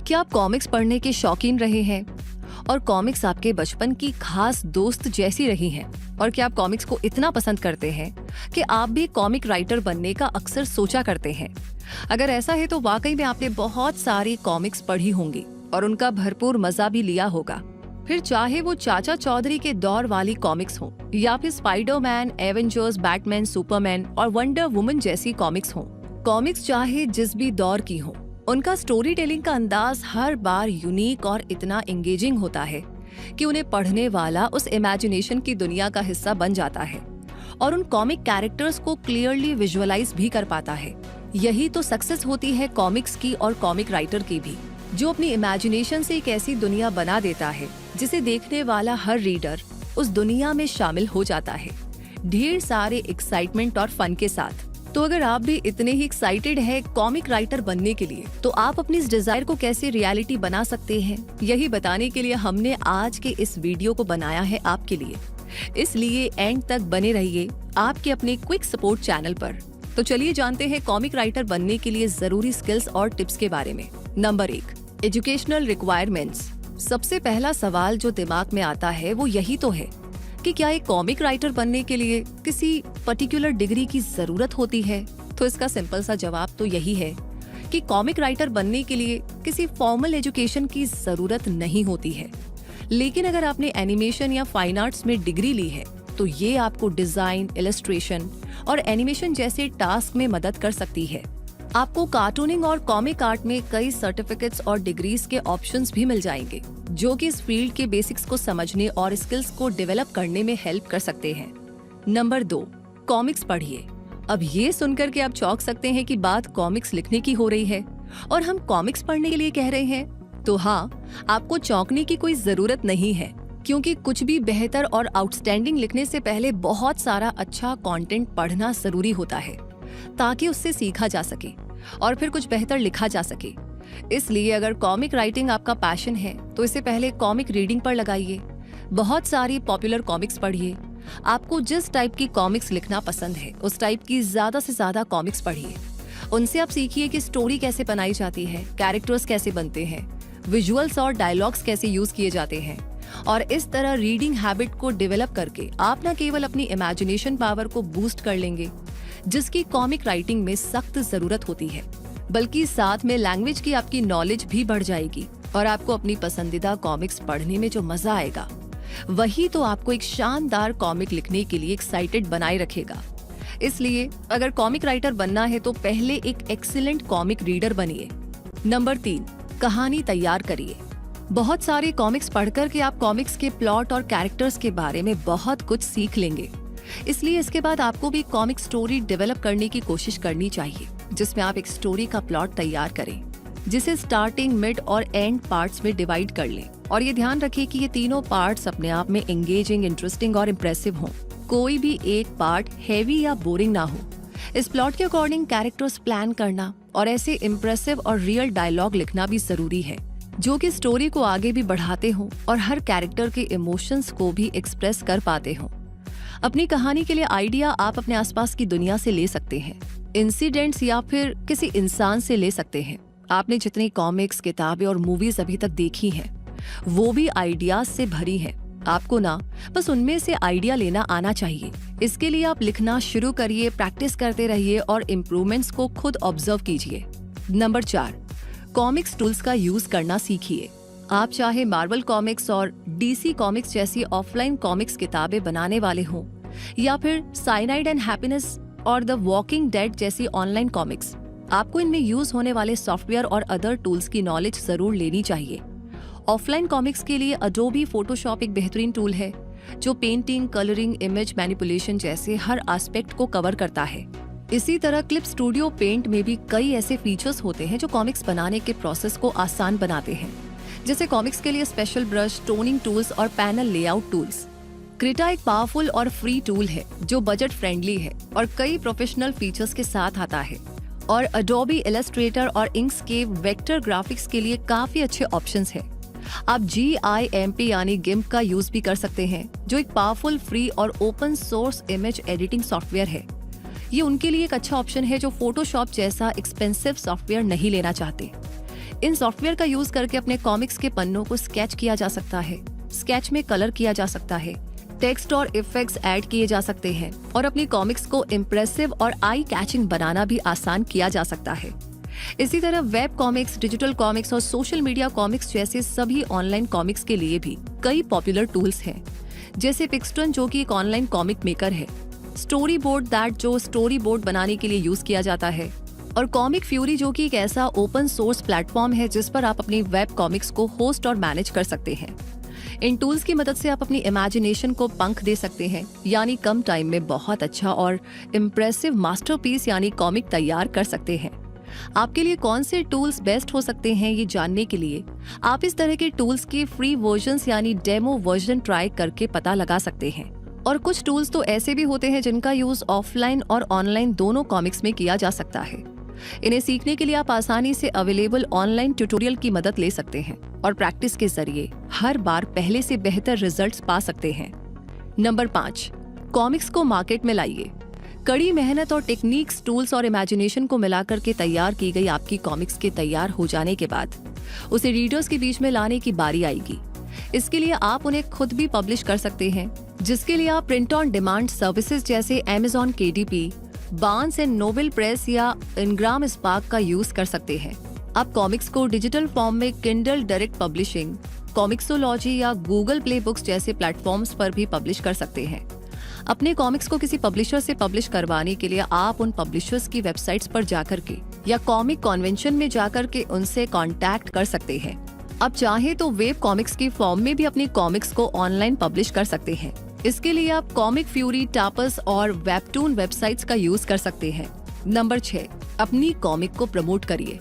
क्या आप कॉमिक्स पढ़ने के शौकीन रहे हैं और कॉमिक्स आपके बचपन की खास दोस्त जैसी रही हैं? और क्या आप कॉमिक्स को इतना पसंद करते हैं कि आप भी कॉमिक राइटर बनने का अक्सर सोचा करते हैं? अगर ऐसा है तो वाकई में आपने बहुत सारी कॉमिक्स पढ़ी होंगी और उनका भरपूर मजा भी लिया होगा। फिर चाहे वो चाचा चौधरी के दौर वाली कॉमिक्स हो या फिर स्पाइडरमैन, एवेंजर्स, बैटमैन, सुपरमैन और वंडर वुमन जैसी कॉमिक्स हो, कॉमिक्स चाहे जिस भी दौर की हो, उनका स्टोरी टेलिंग का अंदाज हर बार यूनिक और इतना एंगेजिंग होता है कि उन्हें पढ़ने वाला उस इमेजिनेशन की दुनिया का हिस्सा बन जाता है और उन कॉमिक कैरेक्टर्स को क्लियरली विजुअलाइज भी कर पाता है। यही तो सक्सेस होती है कॉमिक्स की और कॉमिक राइटर की भी, जो अपनी इमेजिनेशन से एक ऐसी दुनिया बना देता है जिसे देखने वाला हर रीडर उस दुनिया में शामिल हो जाता है, ढेर सारे एक्साइटमेंट और फन के साथ। तो अगर आप भी इतने ही एक्साइटेड हैं कॉमिक राइटर बनने के लिए, तो आप अपनी इस डिजायर को कैसे रियलिटी बना सकते हैं, यही बताने के लिए हमने आज के इस वीडियो को बनाया है आपके लिए। इसलिए एंड तक बने रहिए आपके अपने क्विक सपोर्ट चैनल पर। तो चलिए जानते हैं कॉमिक राइटर बनने के लिए जरूरी स्किल्स और टिप्स के बारे में। Number 1, educational requirements. सबसे पहला सवाल जो दिमाग में आता है वो यही तो है कि क्या एक कॉमिक राइटर बनने के लिए किसी पर्टिकुलर डिग्री की जरूरत होती है? तो इसका सिंपल सा जवाब तो यही है कि कॉमिक राइटर बनने के लिए किसी फॉर्मल एजुकेशन की जरूरत नहीं होती है। लेकिन अगर आपने एनिमेशन या फाइन आर्ट्स में डिग्री ली है तो ये आपको डिजाइन, इलस्ट्रेशन और एनिमेशन जैसे टास्क में मदद कर सकती है। आपको कार्टूनिंग और कॉमिक आर्ट में कई सर्टिफिकेट्स और डिग्रीज के ऑप्शंस भी मिल जाएंगे, जो कि इस फील्ड के बेसिक्स को समझने और स्किल्स को डेवलप करने में हेल्प कर सकते हैं। नंबर 2, कॉमिक्स पढ़िए। अब ये सुनकर के आप चौंक सकते हैं कि बात कॉमिक्स लिखने की हो रही है और हम कॉमिक्स पढ़ने के लिए कह रहे हैं। तो हाँ, आपको चौंकने की कोई जरूरत नहीं है, क्योंकि कुछ भी बेहतर और आउटस्टैंडिंग लिखने से पहले बहुत सारा अच्छा कंटेंट पढ़ना जरूरी होता है, ताकि उससे सीखा जा सके और फिर कुछ बेहतर लिखा जा सके। इसलिए अगर कॉमिक राइटिंग आपका पैशन है तो इसे पहले कॉमिक रीडिंग पर लगाइए। बहुत सारी पॉपुलर कॉमिक्स पढ़िए। आपको जिस टाइप की कॉमिक्स लिखना पसंद है उस टाइप की ज्यादा से ज्यादा कॉमिक्स पढ़िए। उनसे आप सीखिए कि स्टोरी कैसे बनाई जाती है, कैरेक्टर्स कैसे बनते हैं, विजुअल्स और डायलॉग्स कैसे यूज किए जाते हैं। और इस तरह रीडिंग हैबिट को डेवलप करके आप न केवल अपनी इमेजिनेशन पावर को बूस्ट कर लेंगे, जिसकी कॉमिक राइटिंग में सख्त जरूरत होती है, बल्कि साथ में लैंग्वेज की आपकी नॉलेज भी बढ़ जाएगी और आपको अपनी पसंदीदा कॉमिक्स पढ़ने में जो मजा आएगा वही तो आपको एक शानदार कॉमिक लिखने के लिए एक्साइटेड बनाए रखेगा। इसलिए अगर कॉमिक राइटर बनना है तो पहले एक एक्सीलेंट कॉमिक रीडर बनिए। नंबर 3, कहानी तैयार करिए। बहुत सारे कॉमिक्स पढ़कर के आप कॉमिक्स के प्लॉट और कैरेक्टर्स के बारे में बहुत कुछ सीख लेंगे। इसलिए इसके बाद आपको भी कॉमिक स्टोरी डेवलप करने की कोशिश करनी चाहिए, जिसमें आप एक स्टोरी का प्लॉट तैयार करें, जिसे स्टार्टिंग, मिड और एंड पार्ट्स में डिवाइड कर लें। और ये ध्यान रखिए कि ये तीनों पार्ट्स अपने आप में एंगेजिंग, इंटरेस्टिंग और इम्प्रेसिव हों। कोई भी एक पार्ट हैवी या बोरिंग ना हो। इस प्लॉट के अकॉर्डिंग कैरेक्टर्स प्लान करना और ऐसे इम्प्रेसिव और रियल डायलॉग लिखना भी जरूरी है, जो कि स्टोरी को आगे भी बढ़ाते हों और हर कैरेक्टर के इमोशंस को भी एक्सप्रेस कर पाते हों। अपनी कहानी के लिए आइडिया आप अपने आसपास की दुनिया से ले सकते हैं, इंसिडेंट्स या फिर किसी इंसान से ले सकते हैं। आपने जितनी कॉमिक्स, किताबें और मूवीज अभी तक देखी हैं, वो भी आइडियाज से भरी हैं। आपको ना बस उनमें से आइडिया लेना आना चाहिए। इसके लिए आप लिखना शुरू करिए, प्रैक्टिस करते रहिए और इम्प्रूवमेंट्स को खुद ऑब्जर्व कीजिए। नंबर 4, कॉमिक्स टूल्स का यूज करना सीखिए। आप चाहे मार्वल कॉमिक्स और डीसी कॉमिक्स जैसी ऑफलाइन कॉमिक्स किताबें बनाने वाले हों या फिर साइनाइड एंड हैप्पीनेस और द वॉकिंग डेड जैसी ऑनलाइन कॉमिक्स, आपको इनमें यूज होने वाले सॉफ्टवेयर और अदर टूल्स की नॉलेज जरूर लेनी चाहिए। ऑफलाइन कॉमिक्स के लिए अडोबी फोटोशॉप एक बेहतरीन टूल है, जो पेंटिंग, कलरिंग, इमेज मैनिपुलेशन जैसे हर एस्पेक्ट को कवर करता है। इसी तरह क्लिप स्टूडियो पेंट में भी कई ऐसे फीचर्स होते हैं जो कॉमिक्स बनाने के प्रोसेस को आसान बनाते हैं, जैसे कॉमिक्स के लिए स्पेशल ब्रश, टोनिंग टूल्स और पैनल लेआउट टूल्स। क्रिटा एक पावरफुल और फ्री टूल है जो बजट फ्रेंडली है और कई प्रोफेशनल फीचर्स के साथ आता है। और अडोबी इलस्ट्रेटर और इंक्सकेप वेक्टर ग्राफिक्स के लिए काफी अच्छे ऑप्शंस हैं। आप GIMP यानी गिम्प का यूज भी कर सकते हैं, जो एक पावरफुल, फ्री और open source image editing software है। ये उनके लिए एक अच्छा ऑप्शन है जो फोटोशॉप जैसा एक्सपेंसिव सॉफ्टवेयर नहीं लेना चाहते। इन सॉफ्टवेयर का यूज करके अपने कॉमिक्स के पन्नों को स्केच किया जा सकता है, स्केच में कलर किया जा सकता है, टेक्स्ट और इफेक्ट्स ऐड किए जा सकते हैं और अपनी कॉमिक्स को इम्प्रेसिव और आई कैचिंग बनाना भी आसान किया जा सकता है। इसी तरह वेब कॉमिक्स, डिजिटल कॉमिक्स और सोशल मीडिया कॉमिक्स जैसे सभी ऑनलाइन कॉमिक्स के लिए भी कई पॉपुलर टूल्स हैं, जैसे पिक्सटन जो कि एक ऑनलाइन कॉमिक मेकर है, स्टोरी बोर्ड दैट जो स्टोरी बोर्ड बनाने के लिए यूज किया जाता है, और कॉमिक फ्यूरी जो कि एक ऐसा ओपन सोर्स प्लेटफॉर्म है जिस पर आप अपनी वेब कॉमिक्स को होस्ट और मैनेज कर सकते हैं। इन टूल्स की मदद से आप अपनी इमेजिनेशन को पंख दे सकते हैं, यानी कम टाइम में बहुत अच्छा और इम्प्रेसिव मास्टरपीस यानी कॉमिक तैयार कर सकते हैं। आपके लिए कौन से टूल्स बेस्ट हो सकते हैं ये जानने के लिए आप इस तरह के टूल्स के फ्री वर्जन्स यानी डेमो वर्जन ट्राई करके पता लगा सकते हैं। और कुछ टूल्स तो ऐसे भी होते हैं जिनका यूज ऑफलाइन और ऑनलाइन दोनों कॉमिक्स में किया जा सकता है। इन्हें सीखने के लिए आप आसानी से अवेलेबल ऑनलाइन ट्यूटोरियल की मदद ले सकते हैं और प्रैक्टिस के जरिए हर बार पहले से बेहतर रिजल्ट्स पा सकते हैं। नंबर 5, कॉमिक्स को मार्केट में लाइए। कड़ी मेहनत और टेक्निक्स, टूल्स और इमेजिनेशन को मिलाकर के तैयार की गई आपकी कॉमिक्स के तैयार हो जाने के बाद उसे रीडर्स के बीच में लाने की बारी आएगी। इसके लिए आप उन्हें खुद भी पब्लिश कर सकते हैं, जिसके लिए आप प्रिंट ऑन डिमांड सर्विसेज जैसे Amazon KDP, Barnes and Noble press या इनग्राम स्पार्क का यूज कर सकते हैं। आप कॉमिक्स को डिजिटल फॉर्म में किंडल डायरेक्ट पब्लिशिंग, कॉमिक्सोलॉजी या गूगल प्ले बुक्स जैसे प्लेटफॉर्म्स पर भी पब्लिश कर सकते हैं। अपने कॉमिक्स को किसी पब्लिशर से पब्लिश करवाने के लिए आप उन पब्लिशर्स की वेबसाइट्स पर जाकर के या कॉमिक कन्वेंशन में जाकर के उनसे कांटेक्ट कर सकते हैं। अब चाहे तो वेब कॉमिक्स की फॉर्म में भी अपनी कॉमिक्स को ऑनलाइन पब्लिश कर सकते हैं। इसके लिए आप कॉमिक फ्यूरी, टापस और वेबटून वेबसाइट्स का यूज कर सकते हैं। नंबर 6, अपनी कॉमिक को प्रमोट करिए।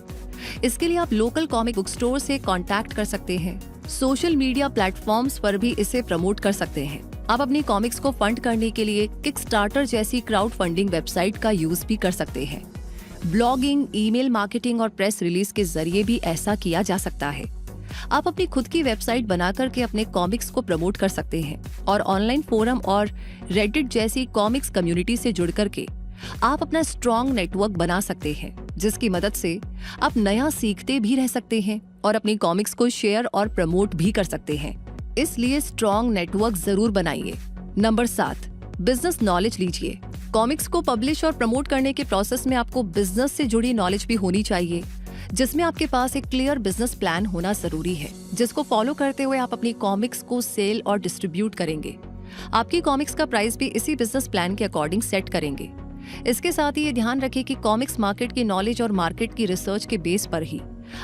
इसके लिए आप लोकल कॉमिक बुक स्टोर से कांटेक्ट कर सकते हैं। सोशल मीडिया प्लेटफॉर्म्स पर भी इसे प्रमोट कर सकते हैं। आप अपनी कॉमिक्स को फंड करने के लिए किकस्टार्टर जैसी क्राउड फंडिंग वेबसाइट का यूज भी कर सकते हैं। ब्लॉगिंग, ईमेल मार्केटिंग और प्रेस रिलीज के जरिए भी ऐसा किया जा सकता है। आप अपनी खुद की वेबसाइट बना करके अपने कॉमिक्स को प्रमोट कर सकते हैं और ऑनलाइन फोरम और रेडिट जैसी कॉमिक्स कम्युनिटी से जुड़ करके आप अपना स्ट्रॉन्ग नेटवर्क बना सकते हैं, जिसकी मदद से आप नया सीखते भी रह सकते हैं और अपनी कॉमिक्स को शेयर और प्रमोट भी कर सकते हैं। इसलिए स्ट्रॉन्ग नेटवर्क जरूर बनाइए। नंबर 7, बिजनेस नॉलेज लीजिए। कॉमिक्स को पब्लिश और प्रमोट करने के प्रोसेस में आपको बिजनेस से जुड़ी नॉलेज भी होनी चाहिए, जिसमें आपके पास एक क्लियर बिजनेस प्लान होना जरूरी है, जिसको फॉलो करते हुए आप अपनी कॉमिक्स को सेल और डिस्ट्रीब्यूट करेंगे। आपकी कॉमिक्स का प्राइस भी इसी बिजनेस प्लान के अकॉर्डिंग सेट करेंगे। इसके साथ ही ये ध्यान रखें कि कॉमिक्स मार्केट की नॉलेज और मार्केट की रिसर्च के बेस पर ही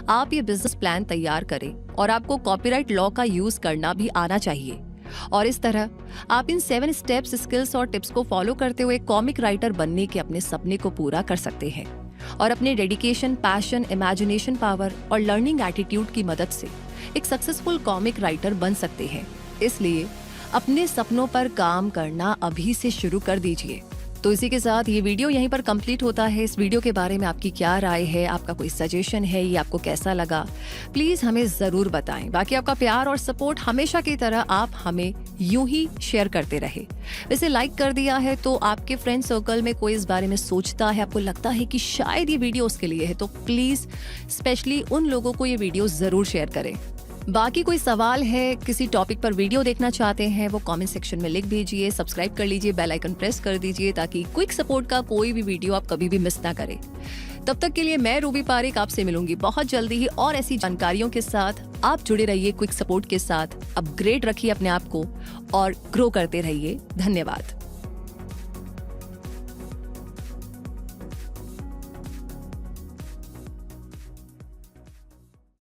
आप ये बिजनेस प्लान तैयार करें और आपको कॉपीराइट लॉ का यूज करना भी आना चाहिए। और इस तरह आप इन 7 स्टेप्स, स्किल्स और टिप्स को फॉलो करते हुए कॉमिक राइटर बनने के अपने सपने को पूरा कर सकते हैं और अपने डेडिकेशन, पैशन, इमेजिनेशन पावर और लर्निंग एटीट्यूड की मदद से एक सक्सेसफुल कॉमिक राइटर बन सकते हैं। इसलिए अपने सपनों पर काम करना अभी से शुरू कर दीजिए। तो इसी के साथ ये वीडियो यहीं पर कंप्लीट होता है। इस वीडियो के बारे में आपकी क्या राय है, आपका कोई सजेशन है, ये आपको कैसा लगा, प्लीज हमें जरूर बताएं। बाकी आपका प्यार और सपोर्ट हमेशा की तरह आप हमें यूं ही शेयर करते रहे। वैसे लाइक कर दिया है तो आपके फ्रेंड सर्कल में कोई इस बारे में सोचता है, आपको लगता है कि शायद ये वीडियो उसके लिए है, तो प्लीज स्पेशली उन लोगों को ये वीडियो जरूर शेयर करें। बाकी कोई सवाल है, किसी टॉपिक पर वीडियो देखना चाहते हैं, वो कमेंट सेक्शन में लिख दीजिए। सब्सक्राइब कर लीजिए, बेल आइकन प्रेस कर दीजिए ताकि क्विक सपोर्ट का कोई भी वीडियो आप कभी भी मिस ना करें। तब तक के लिए मैं रूबी पारिक आपसे मिलूंगी बहुत जल्दी ही और ऐसी जानकारियों के साथ। आप जुड़े रहिए क्विक सपोर्ट के साथ, अपग्रेड रखिए अपने आप को और ग्रो करते रहिए। धन्यवाद।